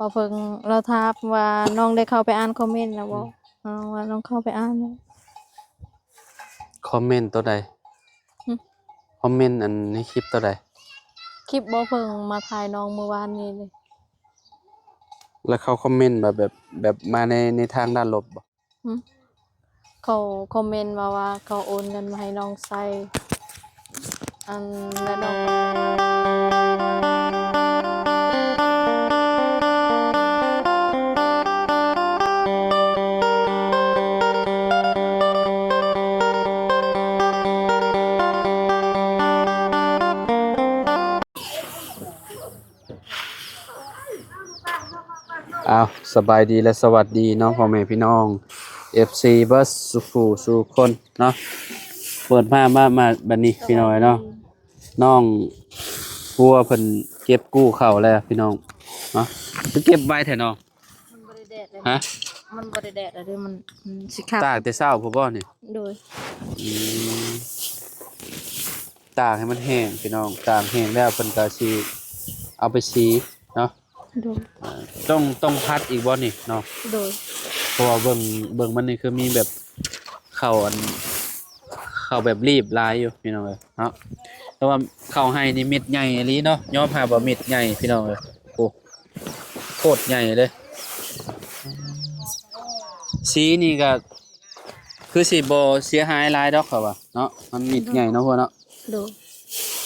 พอเพิ่งเราทักว่าน้องได้เข้าไปอ่านคอมเมนต์แล้วบ่ว่าน้องเข้าไปอ่านแล้วคอมเมนต์ตัวใดคอมเมนต์อันในคลิปตัวใดคลิปบ่เพิ่งมาถ่ายน้องเมื่อวานนี้เลยแล้วเขาคอมเมนต์แบบมาในทางด้านลบบ่เขาคอมเมนต์มาว่าเขาโอนเงินมาให้น้องใส่อันและน้องอ้าวสบายดีและสวัสดีเนาะพ่อแม่พี่น้อง FC เบิร์สสู่คนเนาะเปิดมาบัดนี้พี่น้อยเนาะน้องพัวเพิ่นเก็บกู้เข้าแล้วพี่น้องเนาะเก็บไว้แท้น้องมันบ่ได้แดดเลยฮะมันบ่ได้แดดเลยมันสิคักตากแต่เช้าพุ่นบ่นี่โดยอืมตากให้มันแห้งพี่น้องตากแห้งแล้วเพิ่นก็สิเอาไปสีเนาะโดยต้องพัดอีกบ่นี่เนาะโดยเพราะว่าเบิ่งมันนี่คือมีแบบเข้าแบบรีบลายอยู่พี่น้องเอ้ยเนาะแต่ว่าเข้าให้นี่เม็ดใหญ่อีหลีเนาะยอมรับว่าเม็ดใหญ่พี่น้องเอ้ยโอ้โคตรใหญ่เลยสีนี่ก็คือสิบ่เสียหายหลายดอกครับว่าเนาะมันเม็ดใหญ่เนาะพ่อเนาะโดย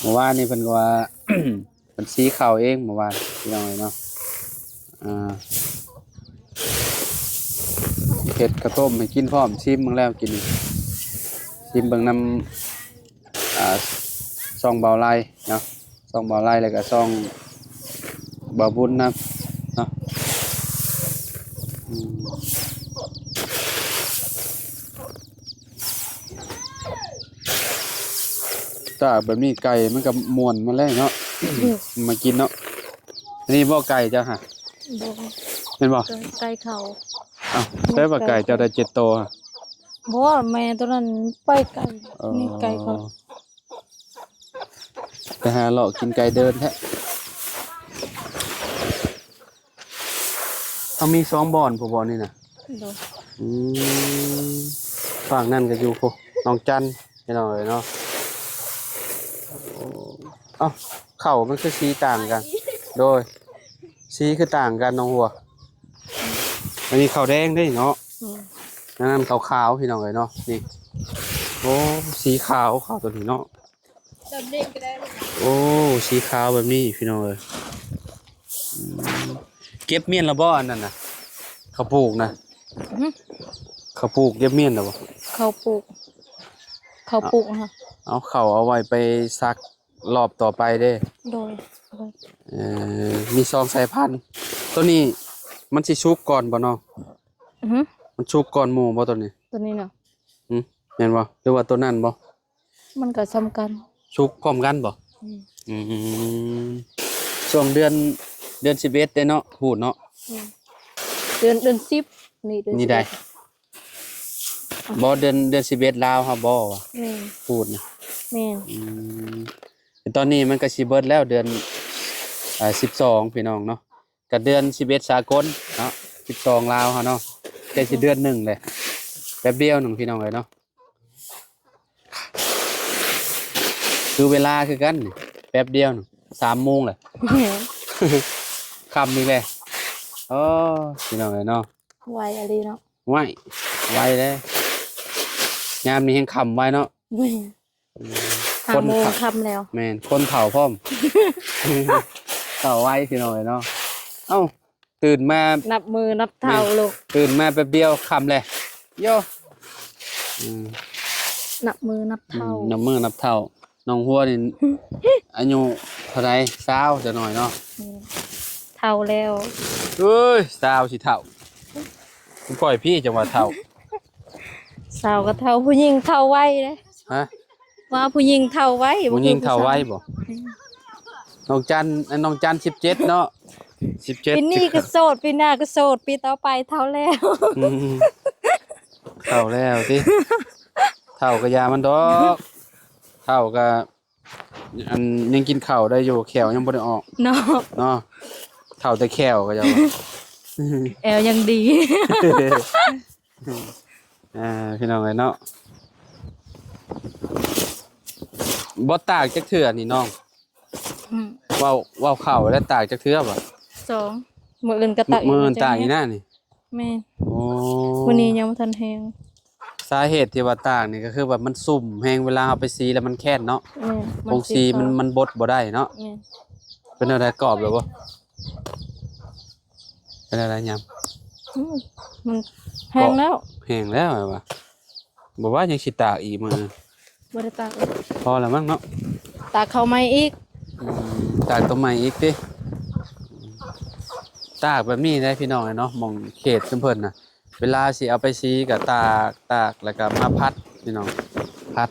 เมื่อวานนี่เพิ่นก็ว่า เพิ่นสีเข้าเองเมื่อวานพี่น้องเอ้ยเนาะเฮ็ดข้าวต้มให้กินพร้อมชิมเบิ่งแล้วกินชิมเบิ่งนำซองเบาไล่เนาะซองเบาไล่แล้วก็ซองเบาบุญนะเนาะถ้าแบบนี้ไก่มันก็ม่วนมาแล้วเนาะ มากินเนาะอันนี้บ่ไก่จ้ะฮะบ่เป็นบ่ไก่เขาอ้าวใช่ว่าไก่เจ้าได้7ตัวฮะบ่แม่ตัวนั้นไปไก่นี่ไก่เขาไปหาเลาะกินไก่เดินแท้เอามี2บ่อนผู้บ่อนนี่น่ะโดยอืมฝั่งนั่นก็อยู่พวกน้องจันพี่น้องเอ้ยเนาะเอ้าเข้ามันคือสีต่างกันโดยสีคือต่างกันน้องหัวอันนี้ข้าวแดงเด้เนาะนั่นขาวๆพี่น้องเอ้ยเนาะนี่โอ้สีขาวตัวนี้เนาะดำเด็กก็ได้โอ้สีขาวแบบนี้พี่น้องเอ้ยเก็บเมียนละบ่อันนั้นน่ะเขาปลูกนะเขาปลูกเก็บเมียนแล้วบ่เขาปลูกฮะเอาเขาเอาไว้ไปซักรอบต่อไปเด้โดยมี2สายพันธุ์ตัวนี้มันสิชุกก่อนบ่เนาะมันชุกก่อนหมู่บ่ตัวนี้เนาะแม่นบ่หรือว่าตัวนั้นบ่มันก็สำคัญชุกพร้อมกันบ่ช่วงเดือน11เด้เนาะพูดเนาะเดือน10นี่เดือนนี่ได้บ่เดือน11ลาวครับบ่วะแม่นพูดนะแม่นตอนนี้มันก็สิเบิดแล้วเดือน12พี่น้องเนาะก็เดือน11สากลเนาะ12ลาวเฮาเนาะแต่สิเดือน1เลยแป๊บเดียวนึงพี่น้องเอ้ยเนาะคือเวลาคือกันแป๊บเดียวนึง3 โมงเลยค่ำนี่แหละอ๋อพี่น้องเอ้ยเนาะไวอะไรเนาะไวเลยยามนี้แห่งค่ำไวเนาะคนค่ำแล้วแม่นคนเฒ่าพร้อมเฒ่าไวพี่น้องเอ้ยเนาะเอ้าตื่นมานับมือนับเท้าลูกตื่นมาแป๊บเดียวค่ำเลยโยนับมือนับเท้านับมือนับเท้าน้องหัวนี่อายุเท่าไหร่20จะหน่อยเนาะเท่าแล้วเอ้ย20สิเท่าคุณปล่อยพี่จังว่าเท่าก็เท่าผู้หญิงเท่าไว้เด้ฮะว่าผู้หญิงเท่าไว้ผู้หญิงเท่าไว้บ่น้องจัน17เนาะ17ปีนี้ก็โสดปีหน้าก็โสดปีต่อไปเท่าแล้วเท่าแล้วติเท่าก็ยามันดอกเท่าก็อันยังกินข้าวได้อยู่แขวยังบ่ได้ออกเนาะ ท่าแต่แควก็จะว่า แอลยังดี พี่น้องเอ้ยเนาะบ่ตากจักเทื่อนี่น้องเว้าเข้าแล้วตากจักเทื่อบ่ 2มื้ออื่นก็ตัก มื้อตากอีหน้านี่ แม่น โอ้ มื้อนี้ยังบ่ทันแฮง สาเหตุที่ว่าตากนี่ก็คือแบบมันสุ่มแฮงเวลาเอาไปสีแล้วมันแค้นเนาะ แม่น ผงสีมันบดบ่ได้เนาะ แม่น เป็นอะไรกรอบหรือบ่เป็นอะไรยำ มันแฮงแล้ว แห้งแล้วไงวะบอกว่ายังสิตากอีกมือ บ่ได้ตัก พอแล้วมั้งเนาะ ตักเข้าใหม่อีก ตากตัวใหม่อีกดิตากแบบนี้ได้พี่น้องเนาะมองเขตเพิ่นน่ะเวลาสิเอาไปซีกับตากแล้วก็มาพัดพี่น้องพั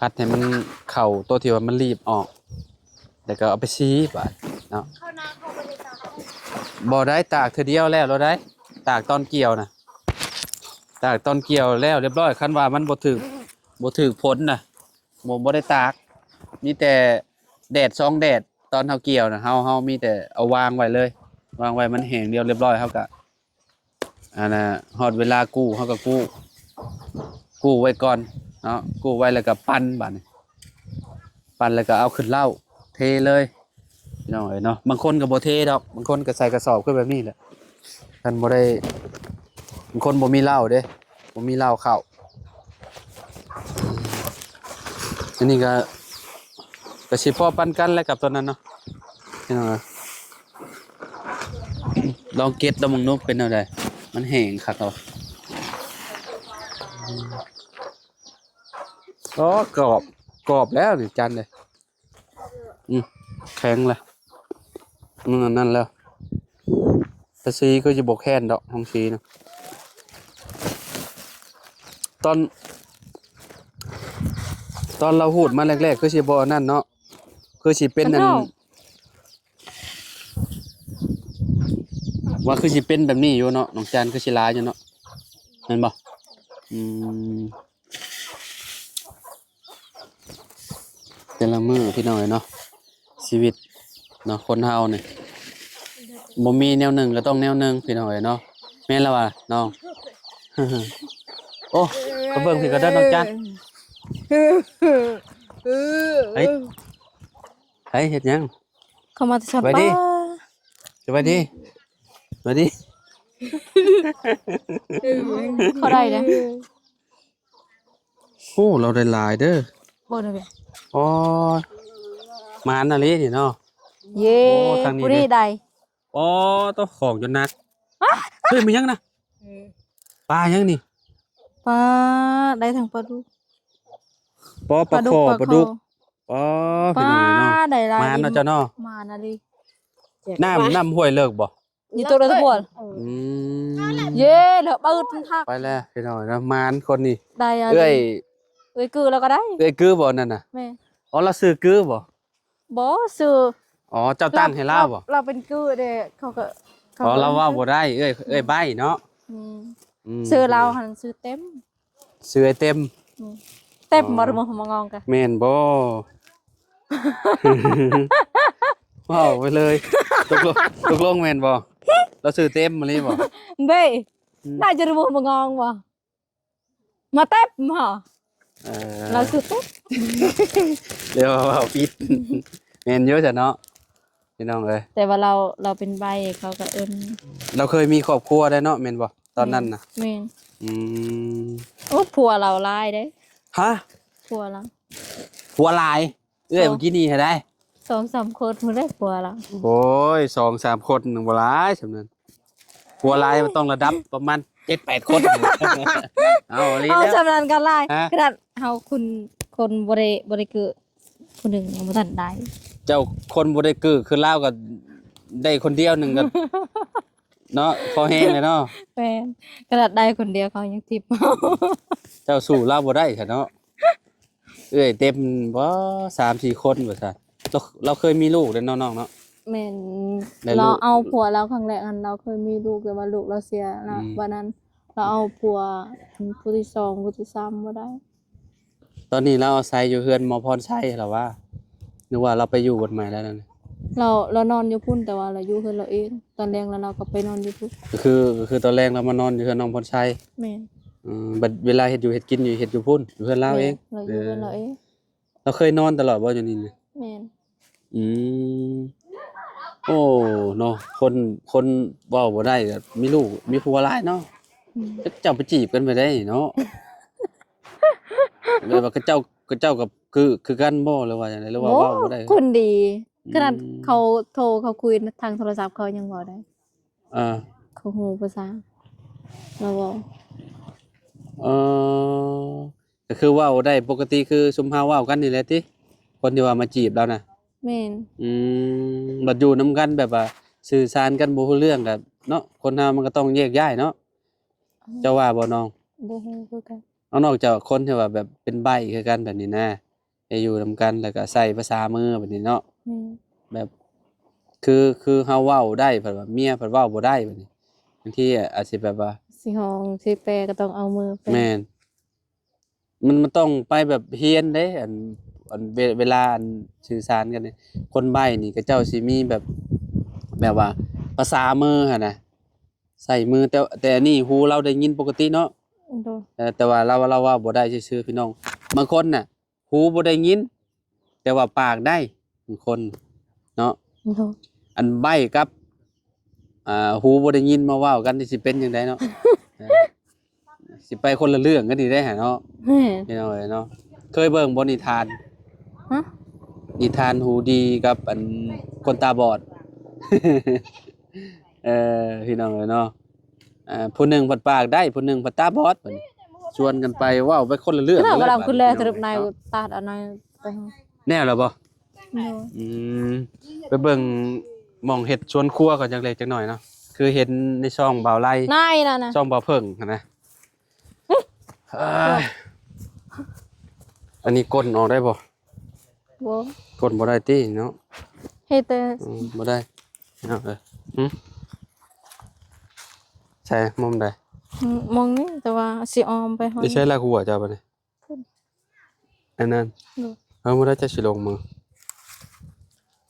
ดให้มันเข่าตัวที่ว่ามันรีบออกแล้วก็เอาไปซีบาดเนาะบ่ได้ตากเทื่อเดียวแล้วเราได้ตากตอนเกี่ยวน่ะตากตอนเกี่ยวแล้วเรียบร้อยคันว่ามันบ่ถึกผลน่ะบ่ได้ตากมีแต่แดด2แดดตอนเฮาเกี่ยวน่ะเฮามีแต่เอาวางไว้เลยวางไว้มันแห้งเดียวเรียบร้อยเฮาก็อันน่ะฮอดเวลากู้เฮาก็กู้ไว้ก่อนเนาะกู้ไว้แล้วก็ปั้นบัดนี้ปั้นแล้วก็เอาขึ้นเหล้าเทเลยพี่น้องเอ้ยเนาะบางคนก็บ่เทดอกบางคนก็ใส่กระสอบขึ้นแบบนี้แหละท่านบ่ได้บางคนบ่มีเหล้าเด้บ่มีเหล้าเข้าอันนี้ก็สิพอปันกันแล้วกับตัวนั้นเนาะพี่น้องเอ้ยลองเก็ตดอกมังนกเป็นเอาได้มันแห้งคักเอาอ๋อกรอบแล้วนี่จันเลยแข็งเลยนั่นแล้วแต่สีก็จะบกแค้นดอกห้องสีนะตอนเราหูดมาแรกๆคือสิบ่นั่นเนาะคือสิเป็นนั่นว่าคือสิเป็นแบบนี้อยู่เนาะน้องจันคือสิลายอยู่เนาะเห็นบ่แต่ละมื้อพี่น้อยเนาะชีวิตเนาะคนเฮานี่บ่มีแนวหนึ่งก็ต้องแนวหนึ่งพี่น้อยเนาะแม่นแล้วว่ะน้อง โอ้ก็เบิ่งพี่ก็ได้น้องจันเฮ้ยเฮ็ดหยัง เข้ามาที่ชั้น ไปดิ ป้า สวัสดีสวัสดี เขาได้นะ โอ้เราได้หลายเด้อ บ่ได้เว้ย อ๋อมาอันนี้นี่เนาะ เย้ โอ้ทางนี้ ผู้นี้ได้ อ๋อต้องของจนหนักเฮ้ยมียังนะปลายังนี่ ป้าได้ทั้งปลาดุก ปอปลาคอปลาดุกอ๋อพี่ ป้า น้องเนาะ ได้หลาย มาเนาะเจ้าเนาะ มานะดิ น้ำห้วยเลิกบ่ อยู่ตัวละทุกคน อืม เย้เหลือปืดทัก ไปแล้วพี่น้องเนาะมานคนนี้ ได้อะ เอ้ย เอ้ยคือแล้วก็ได้ กือบ่นั่นน่ะ แม่ อ๋อเราซื้อกือบ่ บ่ซื้อ อ๋อเจ้าตั้งให้เล่าบ่ เราเป็นคือเด้เขาก็ อ๋อเราว่าบ่ได้เอ้ยใบเนาะ อืม ม ซื้อเราหันซื้อเต็ม ซื้อไอเต็ม เต็มบ่รู้มางองกัน แม่นบ่ ว้าวไปเลยตกลงแม่นบ่เราซื้อเต็มมาเลยบ่ เด้น่าจะรู้มางองบ่มาเต็มเหรอ เออ เราซื้อเต็ม เรียกว่าปิด แม่นเยอะจ้ะเนาะพี่น้องเอ้ย แต่ว่าเราเป็นใบเขาก็เอิ้น เราเคยมีครอบครัวได้เนาะแม่นบ่ตอนนั้นน่ะ แม่น อืม โอ้ผัวเราหลายเด้ ฮะ ผัวเรา ผัวหลายเอ้ยเมื่อกี้นี่ให้ได้ 2-3 คนมื้อได้ผัวเรา โอ้ย2-3 คนหนึ่งบ่หลายสำนั้นผัวหลายมันต้องระดับประมาณ7-8 คน เอาลี เอา แล้ว สำนันกันหลาย ฮะ ขนาดเฮาคนบ่ได้คือผู้หนึงยังบ่ทันได้ เจ้าคนบ่ได้กือคือลาวก็ได้คนเดียวหนึงก็ เนาะพอแห้งเลยเนาะ แฟนขนาดได้คนเดียวเขายังทิปเอา เจ้าสู้ลาวบ่ได้ค่ะเนาะเอ้ยเต็มบ่3-4 คนว่าซั่นเราเคยมีลูกแล้วเนาะน้องเนาะ แม่น ได้ลูก เราเอาผัวเราครั้งแรกอันเราเคยมีลูกแต่ว่าลูกเราเสียนะ อืม วันนั้นเราเอาผัวผู้ที่สองผู้ที่สามบ่ได้ ตอนนี้เราอาศัยอยู่เฮือนหมอพรชัยเหรอว่านึกว่าเราไปอยู่บนใหม่แล้วนั่นน่ะ เรานอนอยู่พุ่นแต่ว่าเราอยู่เฮือนเราเองตอนแรกแล้วเราก็ไปนอนอยู่พุ่นก็คือตอนแรกเรามานอนอยู่กับน้องพรชัยแม่นบัดเวลาเฮ็ดอยู่เฮ็ดกินอยู่เฮ็ดอยู่พุ่นอยู่เพิ่นลาวเองเราอยู่เฮือนเราเอง เราเคยนอนตลอดบ่อยู่นี่น่ะแม่นอืมโอ้เนาะคนเว้าบ่ได้ก็มีลูกมีผัวหลายเนาะจักเจ้าไปจีบกันไปได้เนาะแบบว่าเขาเจ้ากับคือกันบ่หรือว่าจังได๋หรือว่าโอ้เว้าบ่ได้คนดีขนาดอืมเขาโทรเขาคุยทางโทรศัพท์เขายังเว้าได้อ่าเขาฮู้ภาษาเราเว้าเอ่อก็คือเว้าได้ปกติคือซุมเฮาเว้ากันนี่แหละติคนที่ว่ามาจีบเราน่ะ แม่นอืบัดอยู่นำกันแบบว่าสื่อสารกันบ่รู้เรื่องก็เนาะคนเฮามันก็ต้องแยกย้ายเนาะเจ้าว่าบ่น้องบ่ฮู้คือกันเอานอกจากคนที่ว่าแบบเป็นใบ้คือกันแบบนี้นะให้อยู่นำกันแล้วก็ใช้ภาษามือแบบนี้เนาะแม่นแบบคือเฮาเว้าได้เพิ่นว่าเมียเพิ่นเว้าบ่ได้แบบนี้บางทีอาจสิแบบว่าสิฮ้องสิแปลก็ต้องเอามือแปลแม่นมันต้องไปแบบเรียนเด้อันเวลาอันสื่อสารกันนี่คนใบ้นี่ก็เจ้าสิมีแบบว่าภาษามือหั่นน่ะใส่มือแต่อันนี้หูเราได้ยินปกติเนาะโดยแต่ว่าเราว่าบ่ได้ซื่อๆพี่น้องบางคนน่ะหูบ่ได้ยินแต่ว่าปากได้บางคนเนาะโดยอันใบ้กับหูบ่ได้ยินมาเว้ากันนี่สิเป็นจังไดเนาะเออสิไปคนละเรื่องกันนี่ได้หั่นเนาะแม่นพี่น้องเอ้ยเนาะเคยเบิ่งบ่นิทาน ฮะนิทานหูดีกับอันคนตาบอด เอพี่น้องเอ้ยเนาะผู้หนึ่งผัดปากได้ผู้หนึ่งผัดตาบอดบัดนี้ชวนกันไปเว้าไปคนละเรื่องขนาดว่าเราบัดคือแลนี้ตรึบในเนาะตัดอันนั้นไปให้แน่แล้วบ่โดยอืมไปเบิ่งหม่องเฮ็ดสวนครัวก่อนจักเล็กจักหน่อยเนาะคือเห็นในช่องบ่าวไร่นายน่ะนะช่องบ่าวเพิ่งหั้นนะเอ้ยอันนี้ก้นออกได้บ่บ่ ก้นบ่ได้ติเนาะเฮ็ดแต่ บ่ได้เนาะหึใช่มุมใดมองนี่แต่ว่าสิออมไปฮ้อไม่นใช่ลากหัวเจ้าบัดนี้อันนั้นโดยบ่ได้จะสิลงมือ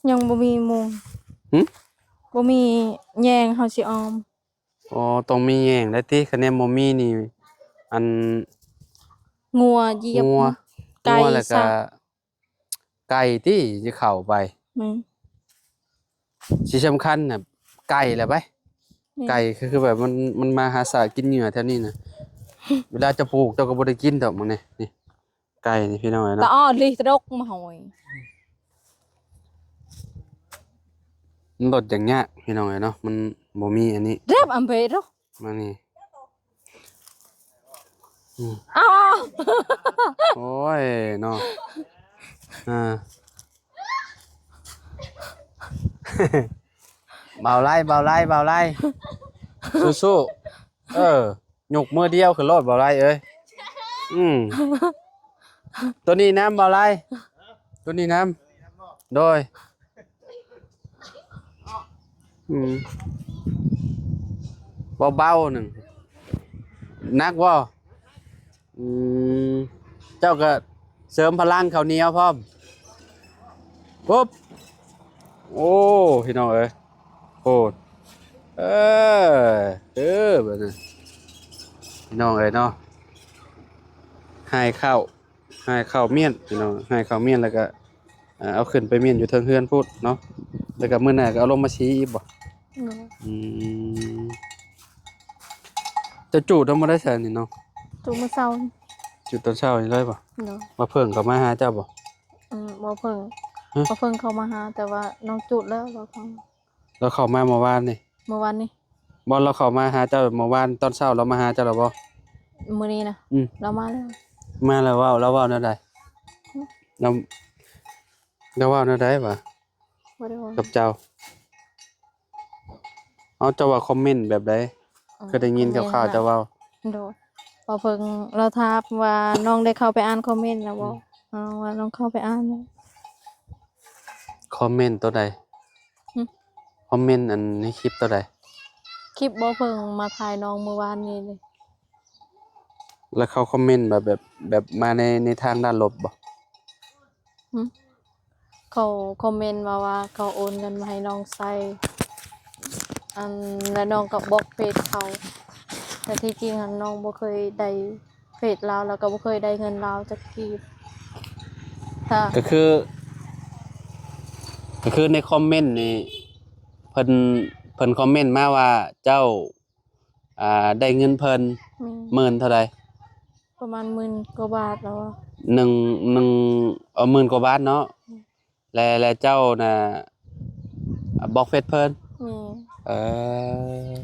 ยังบ่มีมุงหึบ่มีแยงเฮาสิออมอ๋อต้องมีแยงได้ติคะแนนบ่มีนี่อันงัวเหยียบงัวไก่แล้วก็สัตว์ไก่ติสิเข้าไปแม่นสิสำคัญน่ะไก่แหละไปไก่คือแบบมันมาหาสากินเหยื่อแถวนี้น่ะเวลาจะปลูกเจ้าก็บ่ได้กินดอกมื้อนี้นี่ไก่นี่พี่น้องเอ้ยตาเนาะอ้อลิตรกมาหอย มันลดอย่างยากพี่น้องเอ้ยเนาะมันบ่มีอันนี้ เรียบอำเภอเนาะมานี่อ้าว โอ้ยเนาะอ่า เบาไล่สู้ๆยกมือเดียวขึ้นรถเบาไล่เอ้ยตัวนี้น้ำเบาไล่ตัวนี้น้ำโดยเบาๆหนึ่งนักบ่เจ้าก็เสริมพลังข้าวเหนียวพร้อมปุ๊บโอ้พี่น้องเอ้ยโอ้เอแบบนี้พี่น้องเอ้ยเนาะให้ข้าวเมี่ยนพี่น้องให้ข้าวเมี่ยนแล้วก็เอาขึ้นไปเมี่ยนอยู่เทิงเฮือนพูดเนาะแล้วก็มื้อหน้าก็เอาลงมาชี้อีกบ่อืมจะจูดเอามาได้แซ่นี่เนาะจุมื้อเช้าจูดตอนเช้านี่เลยบ่เนาะมาเพิ่งเขามาหาเจ้าบ่บ่เพิ่งบ่เพิ่งเข้ามาหาแต่ว่าน้องจุดแล้วบ่เข้าเราเข้ามาเมื่อวานนี่เมื่อวานนี้บ่เราเข้ามาหาเจ้าเมื่อวานตอนเช้าเรามาหาเจ้าแล้วบ่มื้อนี้นะเรามาแล้วมาแล้วเราเว้าแนวใดเราเว้าแนวใดบ่บ่ได้ว่ากับเจ้าเอาเจ้าว่าคอมเมนต์แบบใดเคยได้ยินข่าวๆเจ้าเว้าโดดบ่เพิ่งเราถามว่าน้องได้เข้าไปอ่านคอมเมนต์แล้วบ่ว่าน้องเข้าไปอ่านแล้วคอมเมนต์ตัวใดคอมเมนต์อันในคลิปตัวใดคลิปบ่เพิ่งมาถ่ายน้องเมื่อวานนี้เลยแล้วเขาคอมเมนต์แบบมาในทางด้านลบบ่ เขาคอมเมนต์มาว่าเขาโอนเงินมาให้น้องใส่แล้วน้องก็บล็อกเฟซเขาแต่ที่จริงอะน้องบ่เคยได้เฟซเราแล้วก็บ่เคยได้เงินเราจักกีบถ้าก็คือก็คือในคอมเมนต์นี่เพิ่นเพิ่นคอมเมนต์มาว่าเจ้าได้เงินเพิ่นมีหมื่นเท่าใดประมาณ10,000กว่าบาทแล้วอะหนึ่งหนึ่งหมื่นกว่าบาทเนาะและเจ้าน่ะบล็อกเฟซเพิ่นมีเออ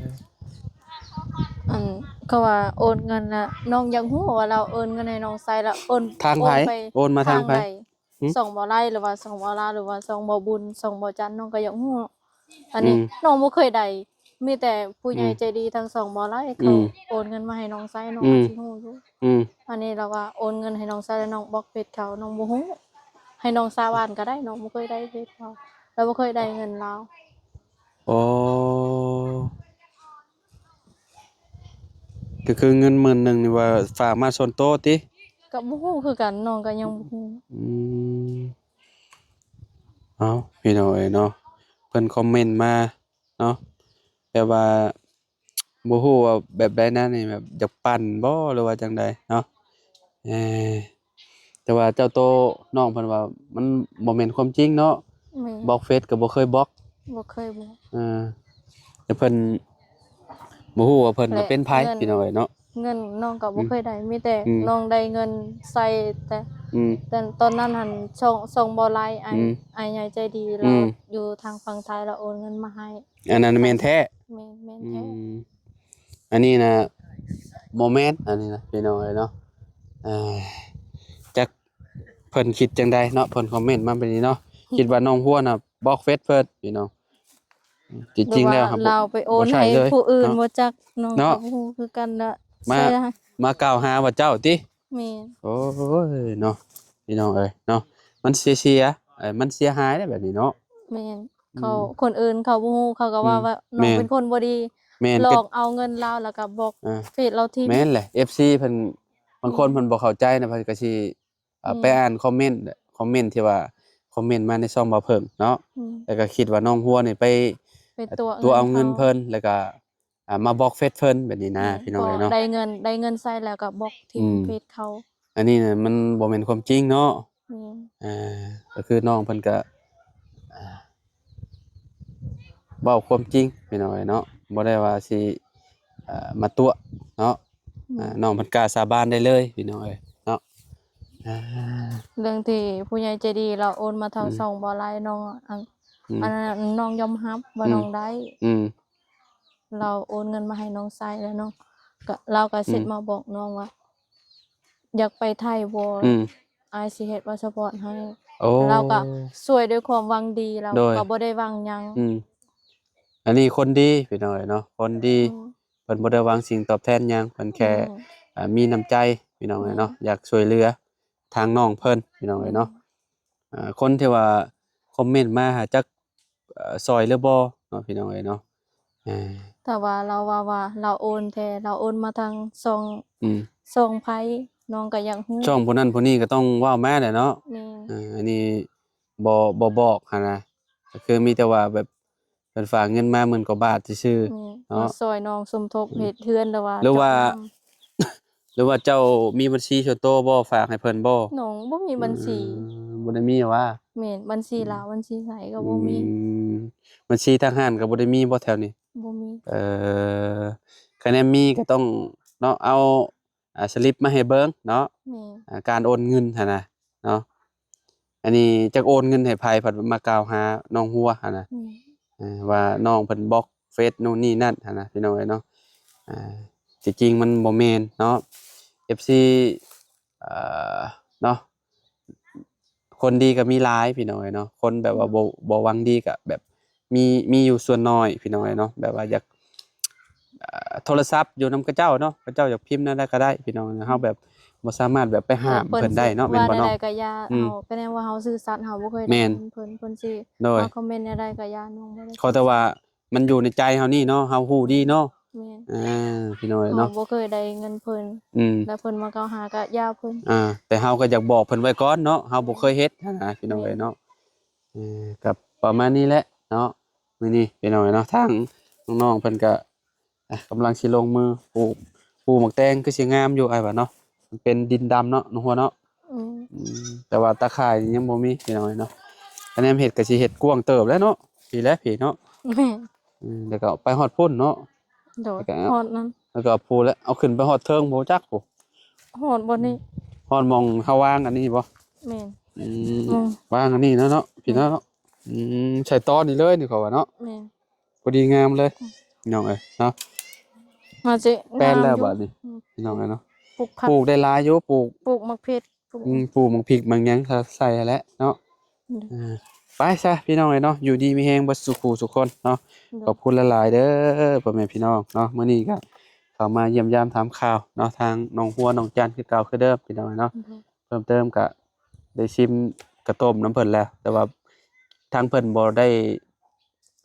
อันเขาว่าโอนเงินน่ะน้องอยากฮู้ว่าเราโอนเงินให้น้องใส่แล้วโอนทางไผโอนไปโอนมาทางไผทางใดหึส่งบ่ไล่หรือว่าส่งบ่ลาหรือว่าส่งบ่บุญส่งบ่จันทร์น้องก็อยากฮู้อันนี้น้องบ่เคยได้มีแต่ผู้ใหญ่ใจดีทั้งสองบ่ไล่เขาโอนเงินมาให้น้องใช้น้องก็สิฮู้อยู่อืมอันนี้เราว่าโอนเงินให้น้องใช้แล้วน้องบล็อกเฟซเขาน้องบ่ฮู้ให้น้องสาบานก็ได้น้องบ่เคยได้เฟซเขาแล้วบ่เคยได้เงินเรา โอ้ก็คือเงินหมื่นหนึ่งนี่ว่าฝากมาส่วนโตัวติ ก็บ่ฮู้คือกันน้องก็ยังบ่ฮู้อืมเอาพี่น้องเอ้ยเนาะเพิ่นคอมเมนต์มาเนาะแบบว่าบ่ฮู้ว่าแบบใดนะนี่แบบอยากปั่นบ่หรือว่าจังใดเนาะเออแต่ว่าเจ้าโตน้องเพิ่นว่ามันบ่แม่นความจริงเนาะแม่บล็อกเฟซก็บ่เคยบล็อกบ่เคยบอก เออแต่เพิ่นบ่ฮู้ว่าเพิ่นน่ะและเป็นไผเงินพี่น้องเอ้ยเนาะเงินน้องก็อืมบ่เคยได้มีแต่อืมน้องได้เงินใส่แต่อืมแต่ตอนนั้นหันส่งบ่หลายอืมอ้ายใหญ่ใจดีอืเรามอยู่ทางฝั่งไทยเราโอนเงินมาให้อันนั้นแม่นแท้แม่นอืแท้มอันนี้น่ะบ่แม่นอันนี้นะพี่น้องเอ้ยเนาะเออ จักเพิ่นคิดจังใดเนาะเพิ่นคอมเมนต์มาแบบนี้เนาะคิดว่าน้องฮัวน่ะบล็อกเฟซเพิ่นพี่น้องจหรือว่าริงๆแล้วครับเราไปโอบ่นให้ใช่เลยผู้อื่นเนาะบ่จักน้องก็เนาะบ่ฮู้คือกันน่ะมาใส่ให้กล่าวหาว่าเจ้าติแม่นโอ้ยเนาะพี่น้องเอ้ยเนาะมันเสียมันเสียหายได้แบบนี้เนาะแม่นอืเขามคนอื่นเขาบ่ฮู้เขาก็อืมว่าน้องแม่นเป็นคนบ่ดีแม่นก็หลอกเอาเงินเราแล้วก็บอกอ่าเฟซเราทิ่มแม่นแหละ FC เพิ่นบางคนเพิ่นบ่เข้าใจนะเพิ่นก็สิไปแม่นอ่านคอมเมนต์ที่ว่าคอมเมนต์มาในช่องบ่าวเพิ่งเนาะอืมแล้วก็คิดว่าน้องฮัวนี่ไปเป็นตัวตัวเอาเงินเขา เงินเพิ่นแล้วก็มาบล็อกเฟซเพิ่นแบบนี้นะแม่นพอพี่น้องเอ้ยเนาะได้เงินใส่แล้วก็บล็อกทิ่มอืมเฟซเขาอันนี้น่ะมันบ่แม่นความจริงเนาะแม่นอ่ก็คือน้องเพิ่นก็อ่าเว้าความจริงพี่น้องเอ้ยเนาะบ่ได้ว่าสิมาตัวเนาะแม่นน้องเพิ่นกล้าสาบานได้เลยพี่น้องเอ้ยเนาะอาเรื่องที่ผู้ใหญ่ใจดีเราโอนมาทางอืมช่องบ่หลายน้องอืมอันนั้นน่ะน้องยอมรับว่าอืมน้องได้อืมเราโอนเงินมาให้น้องชายแล้วน้องก็เราก็อืมสิมาบอกน้องว่าอยากไปไทยบ่อืมอายสิเฮ็ดพาสปอร์ตให้โอ้เราก็ช่วยด้วยความหวังดีเราโดยก็บ่ได้หวังหยังอืมอันนี้คนดีพี่น้องเอ้ยเนาะคนดีอืมเพิ่นบ่ได้หวังสิ่งตอบแทนหยังเพิ่นแค่แม่นมีน้ำใจพี่น้องแม่เอ้ยนเนาะอยากช่วยเหลือทางน้องเพิ่นพี่น้องแม่นเอ้ยเนาะคนที่ว่าคอมเมนต์มาหาจักช่วยหรือบ่เนาะพี่น้องเอ้ยเนาะอาแต่ว่าเราว่าเราโอนแท้เราโอนมาทางช่องอืมช่องไผน้องก็อยากรู้ช่องผู้นั้นผู้นี้ก็ต้องเว้ามาแหละเนาะแม่น อันนี้บ่บอกหันนะก็คือมีแต่ว่าแบบเพิ่นฝากเงินมา10,000กว่าบาทซื่อๆมาเนาะซอยน้องสมทบอืมเฮ็ดเรือนหรือว่าหรือว่า เจาะน้ หรือว่าเจ้ามีบัญชีส่วนตัวบ่ฝากให้เพิ่นบ่ ำน้องบ่มีอืบัญชีบ่ได้มีหรอว่าแม่นบัญชีอืมลาวบัญชีไสก็อืบ่มีมบัญชีทางร้านก็บ่ได้มีบ่แถวนี้บ่มีเอ่อคะแนนมีก็ต้องเนาะเอาสลิปมาให้เบิ่งเนาะแม่นการโอนเงินหั่นน่ะเนาะอันนี้จักโอนเงินให้ไผเพิ่นมากล่าวหาน้องฮัวหั่นน่ะแม่นว่าน้องเพิ่นบล็อกเฟซนู่นนี่นั่นหั่นน่ะพี่น้องเอ้ยเนาะอ่าที่จริงมันบ่แม่นเนาะ FC เอ่อเนาะ คนดีก็มีหลายพี่น้องเอ้ยเนาะคนแบบว่าบ่หวังดีก็แบบมีอยู่ส่วนน้อยพี่น้องเอ้ยเนาะแบบว่าอยากโทรศัพท์อยู่นำเขาเจ้าเนาะเขาเจ้าอยากพิมพ์นั่นได้ก็ได้พี่น้องเฮาแบบบ่สามารถแบบไปห้ามเพิ่นสิเพิ่นได้เนาะแม่นว่าบ่เนาะใดๆก็อย่าอืมเฮาก็แน่ว่าเฮาซื่อสัตย์เฮาบ่เคยได้แม่นเงินเพิ่นสิโดยมาคอมเมนต์ใดๆก็อย่าน้องบ่ได้ขอแต่ว่ามันอยู่ในใจเฮานี่เนาะเฮาฮู้ดีเนาะแม่นพี่น้องเอ้ยเฮาเนาะบ่เคยได้เงินเพิ่นอืมแล้วเพิ่นมากล่าวหาก็อย่าเพิ่นแต่เฮาก็อยากบอกเพิ่นไว้ก่อนเนาะเฮาบ่แม่นเคยเฮ็ดหั้นนะพี่น้องแม่นเอ้ยเนาะ กับประมาณนี้แหละเนาะมื้อนี้พี่น้อยเนาะทางน้องๆเพิ่นก็กำลังสิลงมือปลูกหมักแตงคือสิงามอยู่อ้ายว่าเนาะมันเป็นดินดำเนาะน้องหัวเนาะ อืม แต่ว่าตาข่ายนี่ยังบ่มีพี่น้อยเนาะคะแนนเฮ็ดก็สิเฮ็ดกว้างเติบแล้วเนาะพี่แล้วพี่เนาะ แม่น แล้วก็ไปฮอดพุ่นเนาะ โดด แล้วก็ ฮอดนั้น แล้วก็พูแล้วเอาขึ้นไปฮอดเทิงบ่จักพุ ฮอดบ่นี่ ฮอดหม่องเฮาวางอันนี้บ่ แม่น อื อืม วางอันนี้เนาะพี่เนาะใช้ตอนนี้เลยนี่เขาว่าเนาะ แม่น พอดีงามเลยพี่น้องเอ้ยเนาะ มาสิ แปลนแล้ว งามอยู่ บัดนี้พี่น้องเอ้ยเนาะ ปลูกผัก ปลูกได้หลายอยู่ปลูก ปลูกมะเพชรปลูก ปลูกหมักพริกบางหยังถ้าใส่แล้วเนาะไปซะพี่น้องเอ้ยเนาะอยู่ดีมีแฮงบ่สุขสุขคนเนาะ ขอบคุณหลายๆเด้อพ่อแม่พี่น้องเนาะมื้อนี้ก็เข้ามาเยี่ยมยามถามข่าวเนาะทางน้องหัวน้องจันคือเก่าคือเดิมพี่น้องเนาะเพิ่มเติมก็ได้ชิมกระต้มน้ำเพิ่นแล้ว แต่ว่าทางเพิ่นบ่ได้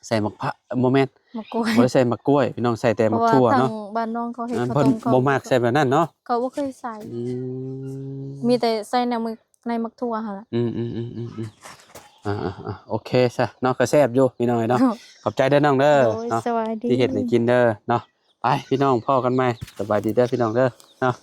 ใส่หมักพะบ่แม่น มะกรูด บ่ได้ใส่หมักกล้วย พี่น้องใส่แต่ห เพ มัก ราะว่า ถั่ว ทาง เนาะ บ้านน้องเขาเฮ็ดข้าว เพิ่น ต้มเขา บ่มักใส่แบบนั้นเนาะ เขาบ่เคยใส่ อืม มีแต่ใส่ในมือในมักทั่วหั่นล่ะ โอเคซะเนาะก็แซ่บอยู่พี่น้องเนาะขอบใจเด้อน้องเด้อ โดย เนาะ สวัสดี ที่เฮ็ดให้กินเด้อเนาะไปพี่น้องพ่อกันใหม่สบายดีเด้อพี่น้องเด้อเนาะ